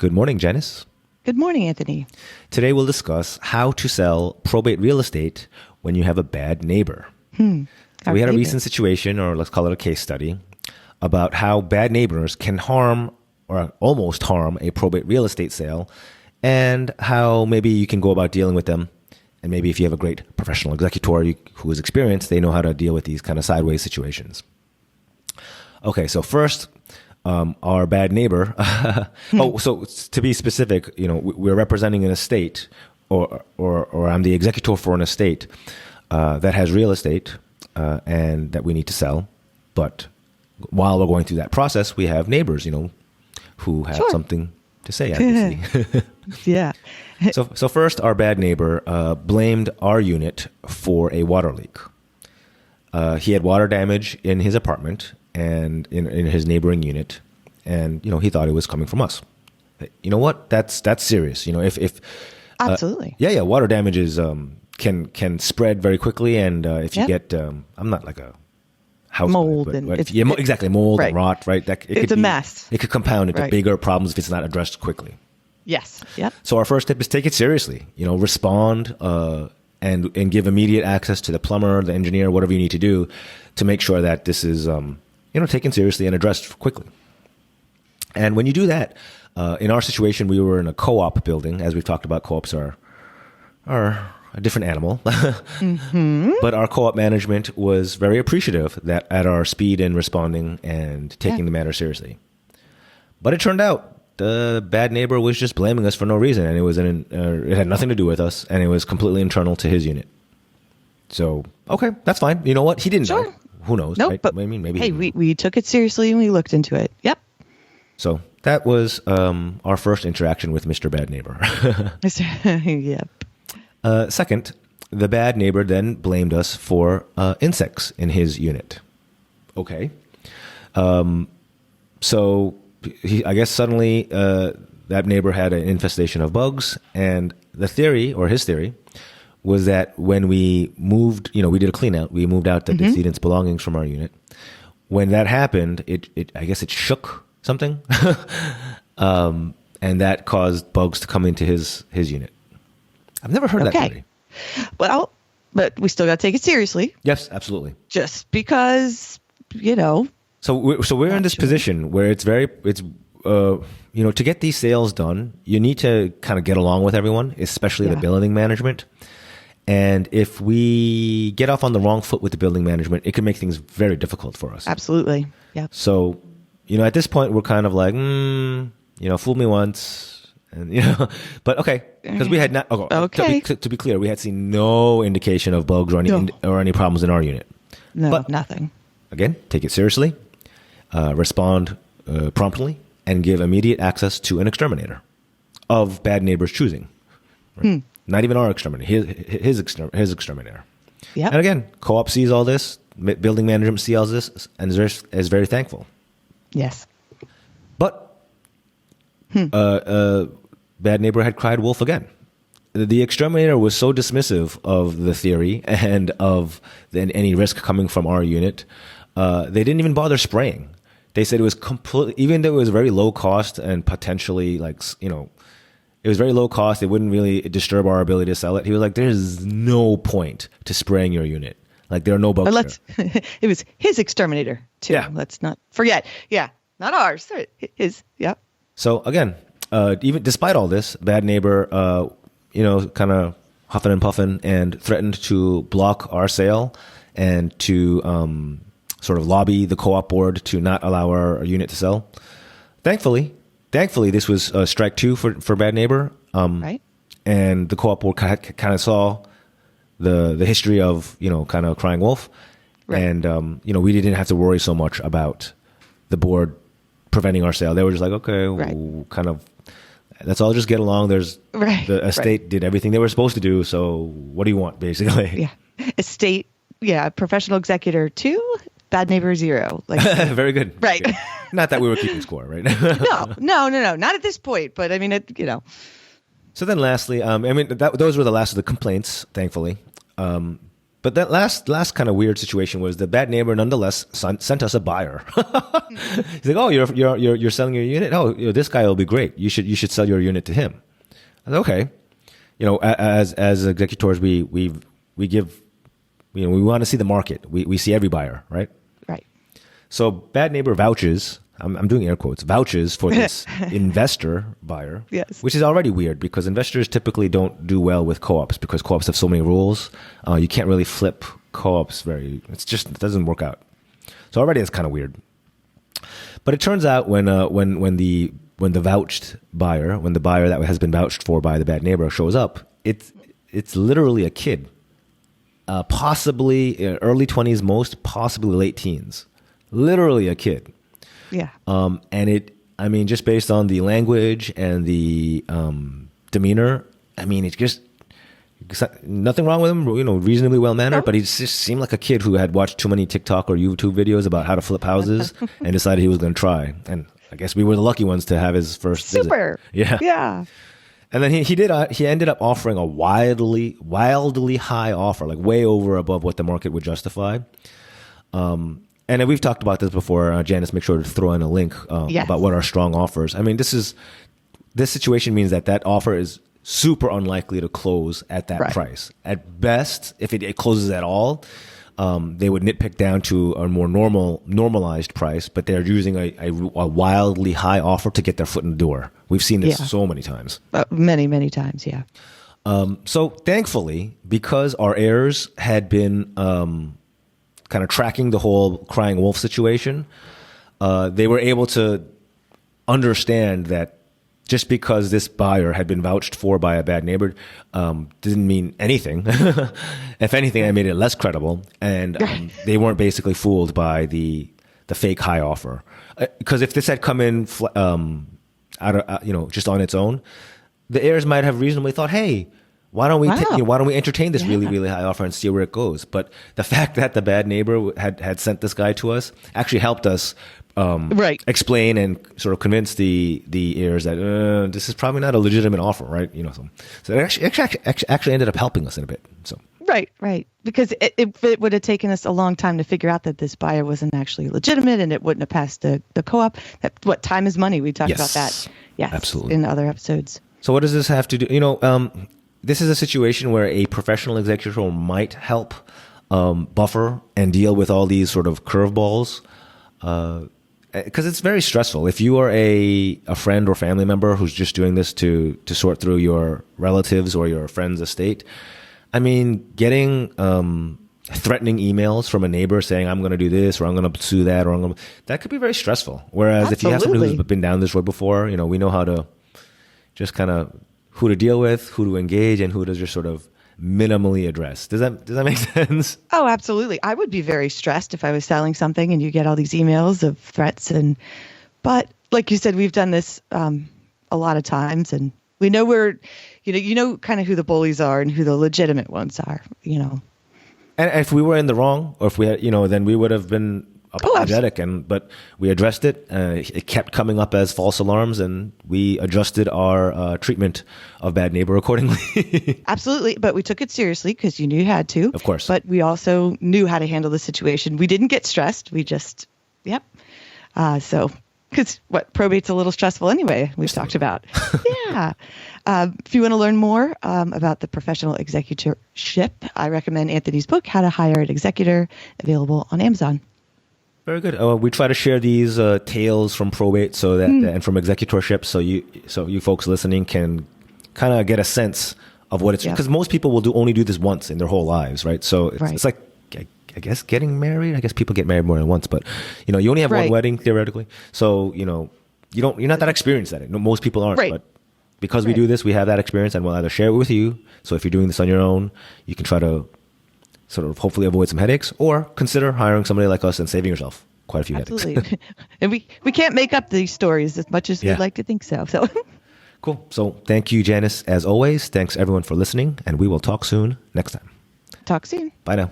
Good morning, Janice. Good morning, Anthony. Today we'll discuss how to sell probate real estate when you have a bad neighbor. So we had a recent situation, or let's call it a case study, about how bad neighbors can harm or almost harm a probate real estate sale, and how maybe you can go about dealing with them. And maybe if you have a great professional executor who is experienced, they know how to deal with these kind of sideways situations. Okay, so first, our bad neighbor. So to be specific, we're representing an estate, or I'm the executor for an estate that has real estate and that we need to sell. But while we're going through that process, we have neighbors, who have something to say, obviously. Yeah. So first, our bad neighbor blamed our unit for a water leak. He had water damage in his apartment and in his neighboring unit, and he thought it was coming from us. You know what? That's serious. If Absolutely. Water damages can spread very quickly, and if you get I'm not like a house mold guy, and exactly mold and rot, right? It's a mess. It could compound into bigger problems if it's not addressed quickly. Yes. Yep. So our first tip is take it seriously. Respond and give immediate access to the plumber, the engineer, whatever you need to do to make sure that this is taken seriously and addressed quickly. And when you do that, in our situation, we were in a co-op building. As we've talked about, co-ops are a different animal. But our co-op management was very appreciative at our speed in responding and taking the matter seriously. But it turned out the bad neighbor was just blaming us for no reason, and it had nothing to do with us, and it was completely internal to his unit. So, okay, that's fine. You know what? He didn't know. Who knows? Nope, right? but maybe. Hey, we took it seriously and we looked into it. Yep. So that was our first interaction with Mr. Bad Neighbor. Yep. Second, the bad neighbor then blamed us for insects in his unit. Okay. So I guess suddenly that neighbor had an infestation of bugs, and his theory, was that when we moved, we did a clean out, we moved out the decedent's belongings from our unit. When that happened, I guess it shook something, and that caused bugs to come into his unit. I've never heard that theory. Well, but we still got to take it seriously. Yes, absolutely. Just because, So we're in this position where to get these sales done, you need to kind of get along with everyone, especially the building management. And if we get off on the wrong foot with the building management, it can make things very difficult for us. Absolutely. Yeah. So, at this point, we're kind of like, fool me once. And, but okay, because we had not, okay. To be clear, we had seen no indication of bugs or any problems in our unit. No, but, nothing. Again, take it seriously, respond promptly, and give immediate access to an exterminator of bad neighbors' choosing. Right? Not even our exterminator, his exterminator. Yeah. And again, co-op sees all this, building management sees all this, and is very thankful. Yes. But bad neighbor had cried wolf again. The exterminator was so dismissive of the theory and of any risk coming from our unit, they didn't even bother spraying. They said it was completely, even though it was very low cost and potentially it was very low cost, it wouldn't really disturb our ability to sell it. He was like, there's no point to spraying your unit. Like, there are no bugs there. It was his exterminator, too. Yeah. Let's not forget. Yeah, not ours. His, yeah. So, again, even despite all this, bad neighbor, kind of huffing and puffing and threatened to block our sale and to sort of lobby the co-op board to not allow our unit to sell. Thankfully, this was strike two for bad neighbor. Right. And the co-op board kind of saw the history of, kind of crying wolf. Right. And, we didn't have to worry so much about the board preventing our sale. They were just like, okay, kind of, let's all just get along. The estate did everything they were supposed to do. So what do you want, basically? Yeah. Estate. Yeah. Professional executor 2, bad neighbor 0. Like, very good. Right. Okay. Not that we were keeping score, right? No. Not at this point, but I mean, So then lastly, those were the last of the complaints, thankfully. But that last kind of weird situation was the bad neighbor nonetheless sent us a buyer. He's like, "Oh, you're selling your unit? Oh, this guy will be great. You should sell your unit to him." I said, "Okay." As executors, we give, we want to see the market. We see every buyer, right? Right. So bad neighbor vouches. I'm doing air quotes, vouches for this investor buyer, yes. Which is already weird because investors typically don't do well with co-ops because co-ops have so many rules. You can't really flip co-ops it doesn't work out. So already it's kind of weird. But it turns out when the vouched buyer, when the buyer that has been vouched for by the bad neighbor shows up, it's literally a kid, possibly early 20s, most possibly late teens, literally a kid. Yeah. And just based on the language and the demeanor, it's just nothing wrong with him, reasonably well mannered, but he just seemed like a kid who had watched too many TikTok or YouTube videos about how to flip houses and decided he was going to try. And I guess we were the lucky ones to have his first Super. visit. Yeah. And then he ended up offering a wildly high offer, like way over above what the market would justify. And we've talked about this before. Janice, make sure to throw in a link yes. about what are strong offers. This situation means that offer is super unlikely to close at that price. At best, if it closes at all, they would nitpick down to a more normalized price, but they're using a wildly high offer to get their foot in the door. We've seen this so many times. Many, many times, yeah. So thankfully, because our heirs had been kind of tracking the whole crying wolf situation, they were able to understand that just because this buyer had been vouched for by a bad neighbor didn't mean anything. If anything, it made it less credible, and they weren't basically fooled by the fake high offer. Because if this had come in just on its own, the heirs might have reasonably thought, "Hey, why don't we entertain this really, really high offer and see where it goes?" But the fact that the bad neighbor had sent this guy to us actually helped us explain and sort of convince the heirs that this is probably not a legitimate offer, right? So it actually ended up helping us in a bit. So right, because it would have taken us a long time to figure out that this buyer wasn't actually legitimate, and it wouldn't have passed the co-op. Time is money. We talked about that, absolutely, in other episodes. So what does this have to do? This is a situation where a professional executor might help buffer and deal with all these sort of curveballs, because it's very stressful. If you are a friend or family member who's just doing this to sort through your relatives or your friend's estate, getting threatening emails from a neighbor saying, "I'm going to do this," or "I'm going to sue that," or that could be very stressful. Whereas if you have someone who's been down this road before, we know how to just kind of who to deal with, who to engage, and who to just sort of minimally address. Does that make sense? Oh, absolutely. I would be very stressed if I was selling something and you get all these emails of threats. But like you said, we've done this a lot of times, and we know kind of who the bullies are and who the legitimate ones are. And if we were in the wrong, or if we had, then we would have been apologetic, but we addressed it. It kept coming up as false alarms, and we adjusted our treatment of bad neighbor accordingly. Absolutely, but we took it seriously because you knew you had to. Of course. But we also knew how to handle the situation. We didn't get stressed. We just, because probate's a little stressful anyway, we've talked about. Yeah. If you want to learn more about the professional executorship, I recommend Anthony's book, How to Hire an Executor, available on Amazon. Very good. We try to share these tales from probate and from executorship, so you folks listening can kind of get a sense of what it's, because most people will only do this once in their whole lives, right? So it's like, I guess, getting married. I guess people get married more than once, but you only have one wedding theoretically, so you're not that experienced at it. No, most people aren't, but because we do this, we have that experience, and we'll either share it with you. So if you're doing this on your own, you can try to sort of hopefully avoid some headaches, or consider hiring somebody like us and saving yourself quite a few headaches. And we can't make up these stories as much as we'd like to think so. Cool. So thank you, Janice, as always. Thanks everyone for listening, and we will talk soon next time. Talk soon. Bye now.